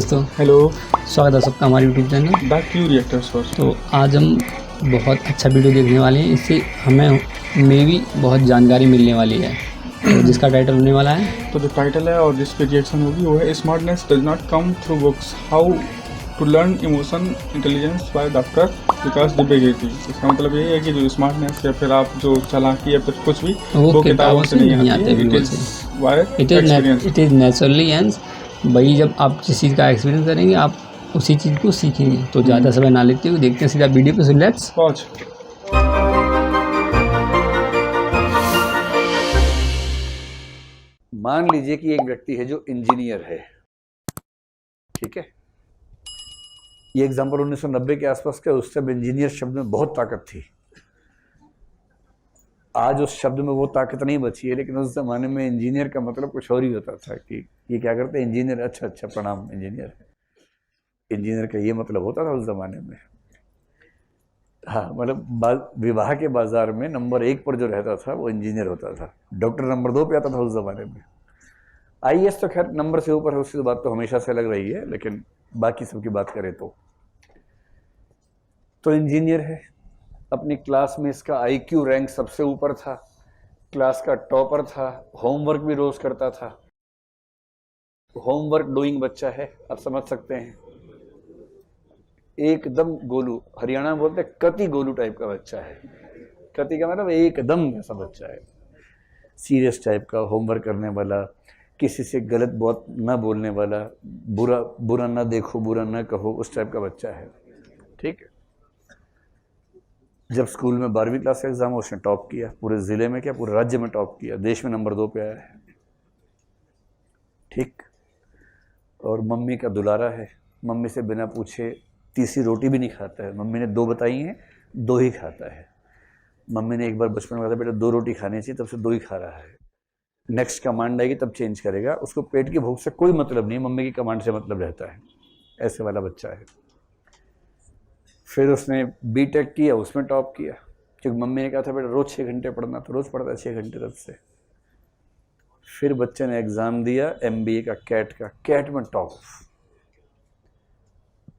दोस्तों, हेलो। स्वागत है सबका हमारे YouTube channel the Q reactors first. तो आज हम बहुत अच्छा वीडियो देखने वाले हैं। इससे हमें भी बहुत जानकारी मिलने वाली है, तो जिसका टाइटल होने वाला है, तो जो टाइटल है और जिस पे रिएक्शन होगी वो है smartness does not come through books, how to learn emotion intelligence by doctor Vikas Divyakirti. इसका मतलब ये है कि जो स्मार्टनेस या फिर आप जो चालाकी या फिर कुछ भी वो किताबों से नहीं आती है। बिल्कुल इट इज सही। Bye experience. It is naturally and वही जब आप जिस चीज़ का एक्सपीरियंस करेंगे आप उसी चीज़ को सीखेंगे। तो ज़्यादा समय ना लेते हुए देखते हैं सीधा वीडियो पे। So let's watch. मान लीजिए कि एक व्यक्ति है जो इंजीनियर है, ठीक है। ये एग्जाम्पल 1990 के आसपास का। उस समय इंजीनियर शब्द में बहुत ताकत थी। आज उस शब्द में वो ताकत नहीं बची है, लेकिन उस जमाने में इंजीनियर का मतलब कुछ और ही होता था कि ये क्या करते हैं इंजीनियर। अच्छा प्रणाम, इंजीनियर है। इंजीनियर का ये मतलब होता था उस जमाने में। हाँ, मतलब विवाह के बाजार में नंबर 1 पर जो रहता था वो इंजीनियर होता था। डॉक्टर नंबर 2 पे आता था उस जमाने में। आईएएस तो खैर नंबर से ऊपर है, उसकी बात तो हमेशा से लग रही है, लेकिन बाकी सबकी बात करें तो इंजीनियर है। अपनी क्लास में इसका आईक्यू रैंक सबसे ऊपर था, क्लास का टॉपर था, होमवर्क भी रोज करता था। होमवर्क डूइंग बच्चा है, आप समझ सकते हैं। एकदम गोलू, हरियाणा में बोलते हैं कति गोलू टाइप का बच्चा है। कति का मतलब एकदम ऐसा बच्चा है, सीरियस टाइप का, होमवर्क करने वाला, किसी से गलत बात ना बोलने वाला, बुरा ना देखो, बुरा ना कहो, उस टाइप का बच्चा है, ठीक है। जब स्कूल में 12वीं क्लास का एग्जाम, उसने टॉप किया, पूरे जिले में क्या पूरे राज्य में टॉप किया, देश में नंबर 2 पे आया है, ठीक। और मम्मी का दुलारा है। मम्मी से बिना पूछे तीसरी रोटी भी नहीं खाता है। मम्मी ने 2 बताई हैं, 2 ही खाता है। मम्मी ने एक बार बचपन में कहा था बेटा 2 रोटी खानी चाहिए, तब से 2 ही खा रहा है। नेक्स्ट कमांड आएगी तब चेंज करेगा। उसको पेट की भूख से कोई मतलब नहीं, मम्मी की कमांड से मतलब रहता है। ऐसे वाला बच्चा है। फिर उसने बीटेक किया, उसमें टॉप किया, क्योंकि मम्मी ने कहा था बेटा रोज 6 घंटे पढ़ना, तो रोज पढ़ता 6 घंटे तब से। फिर बच्चे ने एग्जाम दिया एमबीए का, कैट में टॉप।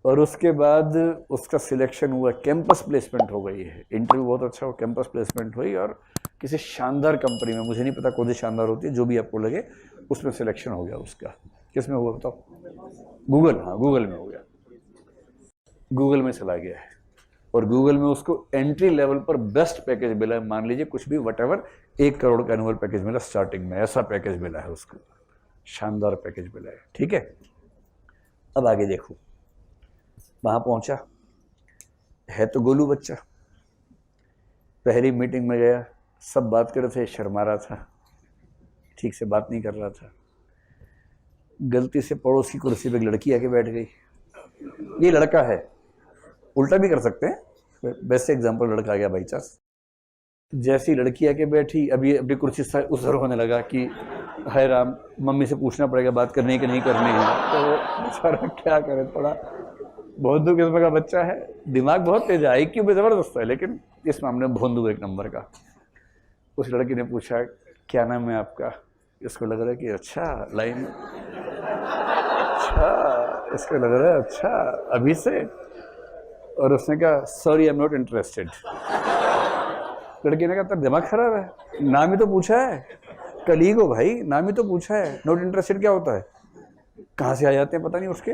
और उसके बाद उसका सिलेक्शन हुआ, कैंपस प्लेसमेंट हो गई है। इंटरव्यू बहुत अच्छा हो, कैंपस प्लेसमेंट हुई और किसी शानदार कंपनी में, मुझे नहीं पता कौन सी शानदार होती है, जो भी आपको लगे, उसमें सिलेक्शन हो गया उसका। किस में हुआ बताओ? गूगल। हाँ, गूगल में हो गया। गूगल में चला गया है और गूगल में उसको एंट्री लेवल पर बेस्ट पैकेज मिला है। मान लीजिए कुछ भी वटेवर 1 करोड़ का एनुअल पैकेज मिला स्टार्टिंग में, ऐसा पैकेज मिला है उसको, शानदार पैकेज मिला है, ठीक है। अब आगे देखो, वहां पहुंचा है तो गोलू बच्चा। पहली मीटिंग में गया, सब बात कर रहे थे, शर्मा रहा था, ठीक से बात नहीं कर रहा था। गलती से पड़ोस की कुर्सी पे एक लड़की आके बैठ गई। ये लड़का है, उल्टा भी कर सकते हैं, बेस्ट एग्जांपल लड़का आ गया बाई चांस। जैसी लड़की आके बैठी, अभी अपनी कुर्सी से उधर होने लगा कि हाय राम, मम्मी से पूछना पड़ेगा बात करनी है कि नहीं करनी है। तो बेचारा क्या करे, थोड़ा भोंदू किस्म का बच्चा है, दिमाग बहुत तेज है, आईक्यू भी जबरदस्त है, लेकिन इस मामले में भोंदू 1 नंबर का। उस लड़की ने पूछा क्या नाम है आपका? इसको लग रहा है कि अच्छा लाइन, अच्छा, इसको लग रहा है अच्छा अभी से। और उसने कहा sorry I am not interested. लड़की ने कहा तेरा दिमाग खराब है, नाम ही तो पूछा है, कलीग हो भाई, नाम ही तो पूछा है, नॉट इंटरेस्टेड क्या होता है? कहाँ से आ जाते हैं पता नहीं उसके।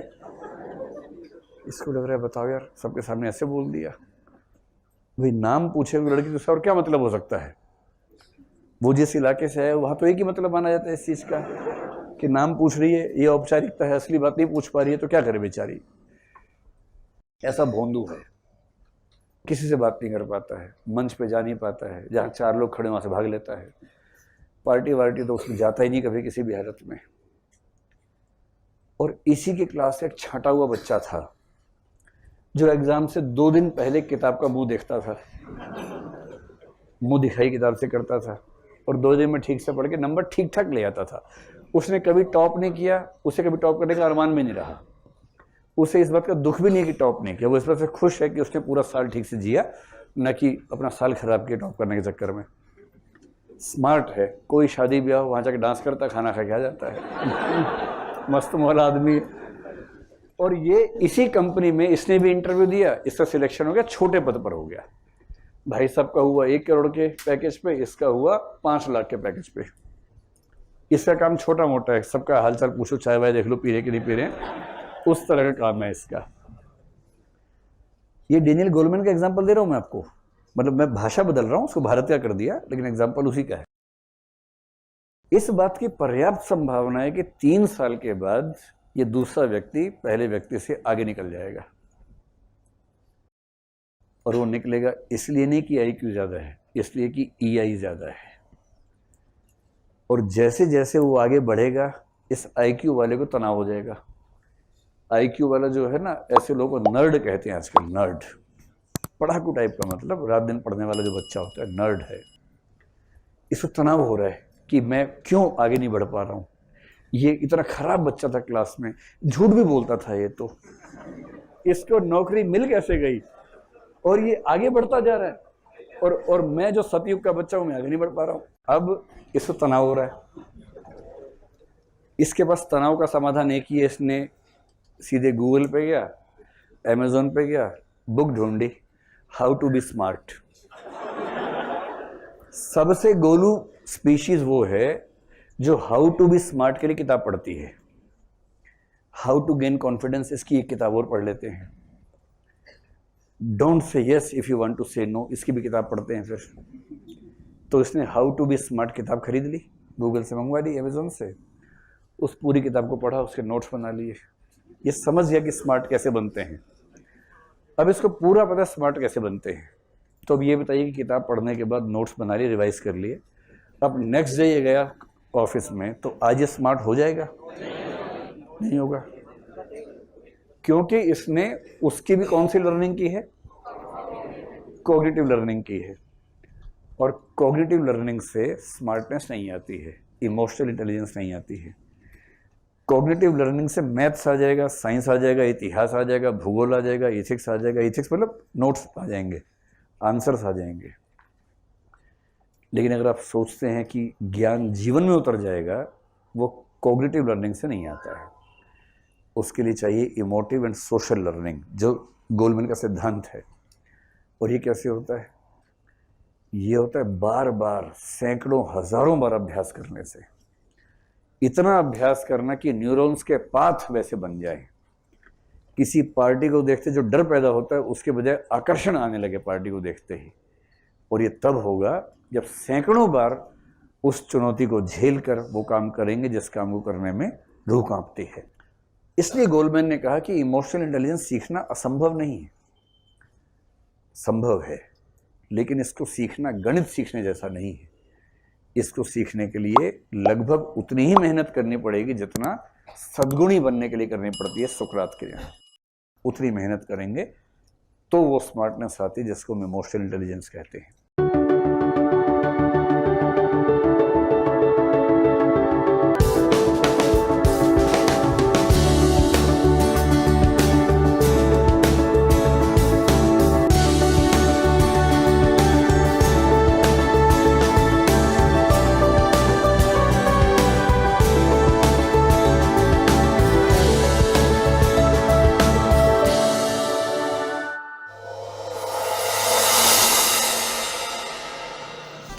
इसको लग रहा है बताओ यार, सबके सामने ऐसे बोल दिया भाई, नाम पूछे हुए लड़की तो और क्या मतलब हो सकता है? वो जिस इलाके से है वहाँ तो एक ही मतलब माना जाता है इस चीज़ का कि नाम पूछ रही है, ये औपचारिकता है, असली बात नहीं पूछ पा रही है, तो क्या करे बेचारी। ऐसा भोंदू है, किसी से बात नहीं कर पाता है, मंच पे जा नहीं पाता है, जहाँ 4 लोग खड़े वहाँ से भाग लेता है, पार्टी वार्टी तो उसमें जाता ही नहीं कभी किसी भी हालत में। और इसी के क्लास से एक छांटा हुआ बच्चा था जो एग्जाम से 2 दिन पहले किताब का मुंह देखता था, मुंह दिखाई किताब से करता था, और 2 दिन में ठीक से पढ़ के नंबर ठीक ठाक ले आता था। उसने कभी टॉप नहीं किया, उसे कभी टॉप करने का अरमान भी नहीं रहा, उसे इस बात का दुख भी नहीं है कि टॉप नहीं किया। वो इस बात से खुश है कि उसने पूरा साल ठीक से जिया, न कि अपना साल खराब किया टॉप करने के चक्कर में। स्मार्ट है, कोई शादी ब्याह वहाँ जाके डांस करता, खाना खा के आ जाता है। मस्त मौला आदमी। और ये इसी कंपनी में इसने भी इंटरव्यू दिया, इसका सिलेक्शन हो गया, छोटे पद पर हो गया। भाई साहब का हुआ 1 करोड़ के पैकेज पे, इसका हुआ 5 लाख के पैकेज पे। इसका काम छोटा मोटा है, सबका हालचाल पूछो, चाय वाय देख लो, पी रहे कि नहीं पी रहे, उस तरह का काम है इसका। ये डेनियल गोलमैन का एग्जाम्पल दे रहा हूं मैं आपको, मतलब मैं भाषा बदल रहा हूं, उसको भारतीय कर दिया, लेकिन एग्जाम्पल उसी का है। इस बात की पर्याप्त संभावना है कि 3 साल के बाद ये दूसरा व्यक्ति पहले व्यक्ति से आगे निकल जाएगा। और वो निकलेगा इसलिए नहीं कि IQ ज्यादा है, इसलिए कि EI ज्यादा है। और जैसे जैसे वो आगे बढ़ेगा, इस IQ वाले को तनाव हो जाएगा। IQ वाला जो है ना, ऐसे लोगों को नर्ड कहते हैं आजकल, नर्ड, पढ़ाकू टाइप का, मतलब रात दिन पढ़ने वाला जो बच्चा होता है, नर्ड है। इसको तनाव हो रहा है कि मैं क्यों आगे नहीं बढ़ पा रहा हूँ, ये इतना खराब बच्चा था क्लास में, झूठ भी बोलता था ये, तो इसको नौकरी मिल कैसे गई, और ये आगे बढ़ता जा रहा है, और मैं जो सतयुग का बच्चा हूं, मैं आगे नहीं बढ़ पा रहा हूं। अब इसको तनाव हो रहा है। इसके पास तनाव का समाधान एक ही है, इसने सीधे गूगल पे गया, अमेजोन पे गया, बुक ढूंढी, हाउ टू बी स्मार्ट। सबसे गोलू स्पीशीज वो है जो हाउ टू बी स्मार्ट के लिए किताब पढ़ती है। हाउ टू गेन कॉन्फिडेंस, इसकी एक किताब और पढ़ लेते हैं। Don't say yes if you want to say no, इसकी भी किताब पढ़ते हैं फिर। तो इसने हाउ टू बी स्मार्ट किताब खरीद ली, गूगल से मंगवा ली, अमेजोन से, उस पूरी किताब को पढ़ा, उसके नोट्स बना लिए। ये समझ गया कि स्मार्ट कैसे बनते हैं। अब इसको पूरा पता स्मार्ट कैसे बनते हैं। तो अब ये बताइए कि किताब पढ़ने के बाद नोट्स बना लिए, रिवाइज कर लिए, अब नेक्स्ट डे ये गया ऑफिस में, तो आज ये स्मार्ट हो जाएगा? नहीं होगा, क्योंकि इसने उसकी भी कौन सी लर्निंग की है? कॉग्निटिव लर्निंग की है। और कॉग्निटिव लर्निंग से स्मार्टनेस नहीं आती है, इमोशनल इंटेलिजेंस नहीं आती है। कॉग्निटिव लर्निंग से मैथ्स आ जाएगा, साइंस आ जाएगा, इतिहास आ जाएगा, भूगोल आ जाएगा, इथिक्स आ जाएगा, इथिक्स मतलब नोट्स आ जाएंगे, आंसर्स आ जाएंगे। लेकिन अगर आप सोचते हैं कि ज्ञान जीवन में उतर जाएगा, वो कॉग्निटिव लर्निंग से नहीं आता है। उसके लिए चाहिए इमोटिव एंड सोशल लर्निंग, जो गोलमैन का सिद्धांत है। और ये कैसे होता है? ये होता है बार बार, सैकड़ों हजारों बार अभ्यास करने से। इतना अभ्यास करना कि न्यूरॉन्स के पाथ वैसे बन जाए। किसी पार्टी को देखते जो डर पैदा होता है, उसके बजाय आकर्षण आने लगे पार्टी को देखते ही। और ये तब होगा जब सैकड़ों बार उस चुनौती को झेल कर वो काम करेंगे जिस काम को करने में रूह कांपती है। इसलिए गोलमैन ने कहा कि इमोशनल इंटेलिजेंस सीखना असंभव नहीं है, संभव है, लेकिन इसको सीखना गणित सीखने जैसा नहीं है। इसको सीखने के लिए लगभग उतनी ही मेहनत करनी पड़ेगी जितना सद्गुणी बनने के लिए करनी पड़ती है सुकरात के लिए। उतनी मेहनत करेंगे तो वो स्मार्टनेस आती है जिसको हम इमोशनल इंटेलिजेंस कहते हैं।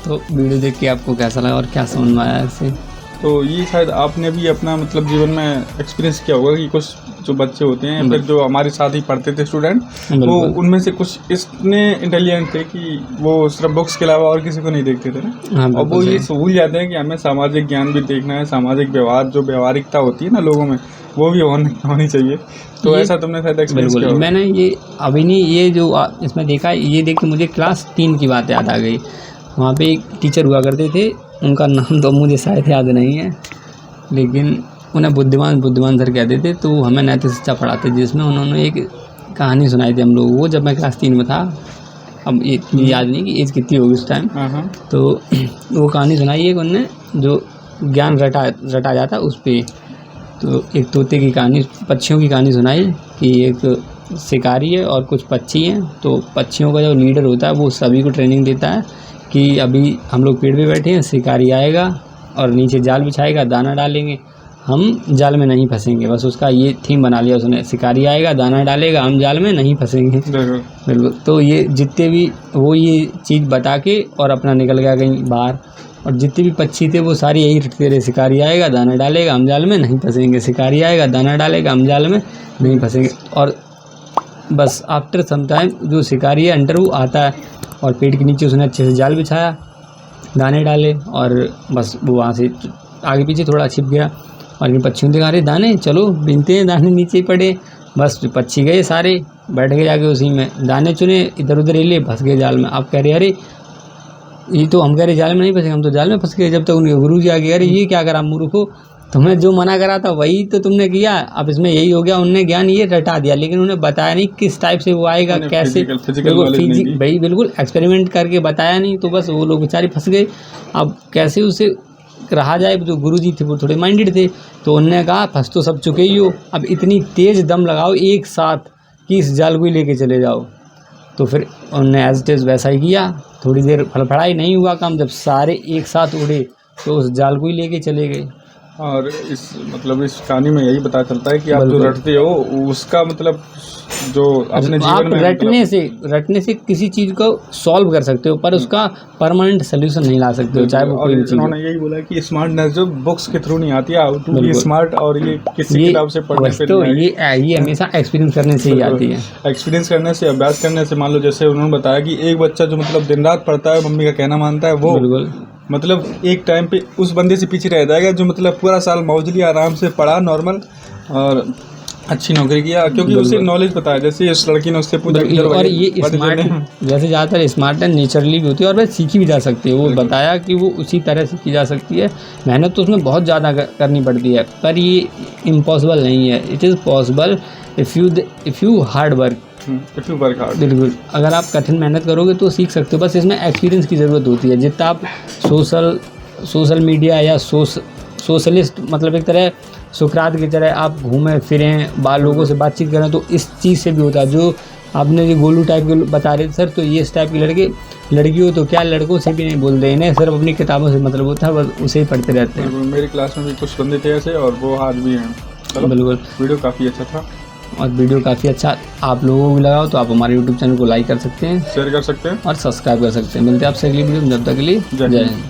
तो वीडियो देख के आपको कैसा लगा और क्या समझ में आया इससे? तो ये शायद आपने भी अपना मतलब जीवन में एक्सपीरियंस किया होगा कि कुछ जो बच्चे होते हैं, फिर जो हमारे साथ ही पढ़ते थे स्टूडेंट, वो उनमें से कुछ इतने इंटेलिजेंट थे कि वो सिर्फ बुक्स के अलावा और किसी को नहीं देखते थे ना। और वो ये भूल जाते हैं कि हमें सामाजिक ज्ञान भी देखना है, सामाजिक व्यवहार, जो व्यवहारिकता होती है ना लोगों में, वो भी होनी चाहिए। तो ऐसा तुमने शायद एक्सपीरियंस किया होगा। मैंने ये अभी नहीं, ये जो इसमें देखा, ये देख के मुझे क्लास 3 की बात याद आ गई। वहाँ पे एक टीचर हुआ करते थे, उनका नाम तो मुझे शायद याद नहीं है, लेकिन उन्हें बुद्धिमान सर कहते थे। तो हमें नैतिक शिक्षा पढ़ाते थे, जिसमें उन्होंने एक कहानी सुनाई थी हम लोगों को, जब मैं क्लास 3 में था। अब इतनी याद नहीं कि एज कितनी होगी उस टाइम। तो वो कहानी सुनाई है कि उनने जो ज्ञान रटा जाता उस पर। तो एक तोते की कहानी, पक्षियों की कहानी सुनाई कि एक शिकारी है और कुछ पक्षी हैं। तो पक्षियों का जो लीडर होता है वो सभी को ट्रेनिंग देता है कि अभी हम लोग पेड़ पे बैठे हैं, शिकारी आएगा और नीचे जाल बिछाएगा, दाना डालेंगे, हम जाल में नहीं फंसेंगे। बस उसका ये थीम बना लिया उसने, शिकारी आएगा दाना डालेगा, हम जाल में नहीं फंसेंगे। बिल्कुल। तो ये जितने भी वो ये चीज़ बता के और अपना निकल गया कहीं बाहर, और जितने भी पक्षी थे वो सारे यही रटते रहे, शिकारी आएगा दाना डालेगा, हम जाल में नहीं फंसेंगे, शिकारी आएगा दाना डालेगा, हम जाल में नहीं फंसेंगे। और बस आफ्टर सम टाइम जो शिकारी है अंडर वो आता है और पेड़ के नीचे उसने अच्छे से जाल बिछाया, दाने डाले, और बस वो वहाँ से आगे पीछे थोड़ा छिप गया। और ये पक्षियों ने कहा अरे दाने चलो बिनते हैं, दाने नीचे ही पड़े। बस पक्षी गए सारे, बैठ गए जाके उसी में, दाने चुने, इधर उधर हिले, फंस गए जाल में। आप कह रहे अरे ये तो हम कह रहे जाल में नहीं फंसे, हम तो जाल में फंस गए। जब तक उनके गुरुजी आ गए अरे ये क्या करा मूर्खो, तुम्हें जो मना करा था वही तो तुमने किया, अब इसमें यही हो गया। उनने ज्ञान ये रटा दिया, लेकिन उन्हें बताया नहीं किस टाइप से वो आएगा, कैसे। भाई बिल्कुल एक्सपेरिमेंट करके बताया नहीं, तो बस वो लोग बेचारे फंस गए। अब कैसे उसे रहा जाए, जो गुरुजी थे वो थोड़े माइंडेड थे, तो उन्होंने कहा फंस तो सब चुके ही हो, अब इतनी तेज़ दम लगाओ एक साथ कि इस जाल को ही लेके चले जाओ। तो फिर उन्होंने एज इट इज़ वैसा ही किया। थोड़ी देर फड़फड़ाई, नहीं हुआ काम, जब सारे एक साथ उड़े तो उस जाल को ही लेके चले गए। और इस कहानी में यही पता चलता है कि आप जो रटते हो उसका मतलब जो अपने जीवन में रटने से किसी चीज़ को सॉल्व कर सकते हो, पर उसका परमानेंट सोल्यूशन नहीं ला सकते हो, चाहे वो कोई भी चीज़। उन्होंने यही बोला कि स्मार्टनेस जो बुक्स के थ्रू नहीं आती है, हाउ टू बी स्मार्ट, और ये किसी किताब से पढ़ने से तो ये हमेशा एक्सपीरियंस करने से ही आती है। एक्सपीरियंस करने से, अभ्यास करने से। मान लो जैसे उन्होंने बताया कि एक बच्चा जो मतलब दिन रात पढ़ता है, मम्मी का कहना मानता है, वो बिल्कुल मतलब एक टाइम पे उस बंदे से पीछे रह जाएगा जो मतलब पूरा साल मौजली आराम से पढ़ा नॉर्मल और अच्छी नौकरी किया, क्योंकि उसे नॉलेज पता है। जैसे इस लड़की ने उससे पूछा, और ये स्मार्ट जैसे ज़्यादातर स्मार्ट एंड नेचुरली भी होती है और वह सीखी भी जा सकती है। वो बताया कि वो उसी तरह सीखी जा सकती है, मेहनत तो उसमें बहुत ज़्यादा करनी पड़ती है, पर ये इम्पॉसिबल नहीं है। It is possible if you hard work. बिल्कुल, अगर आप कठिन मेहनत करोगे तो सीख सकते हो, बस इसमें एक्सपीरियंस की ज़रूरत होती है। जितना आप सोशल मीडिया या सोशलिस्ट, मतलब एक तरह सुकरात की तरह आप घूमें फिरें, लोगों से बातचीत करें, तो इस चीज़ से भी होता है। जो आपने जो गोलू टाइप के बता रहे थे सर, तो ये इस टाइप के लड़की हो तो क्या, लड़कों से भी नहीं बोलते, इन्हें सिर्फ अपनी किताबों से मतलब होता है, बस उसे ही पढ़ते रहते हैं। मेरी क्लास में भी कुछ बंदे थे ऐसे, और वो आज भी हैं। बिल्कुल, वीडियो काफ़ी अच्छा था, और वीडियो काफ़ी अच्छा आप लोगों को भी लगाओ तो आप हमारे YouTube चैनल को लाइक कर सकते हैं, शेयर कर सकते हैं और सब्सक्राइब कर सकते हैं। मिलते हैं आपसे अगली वीडियो में, जब तक के लिए जय हिंद।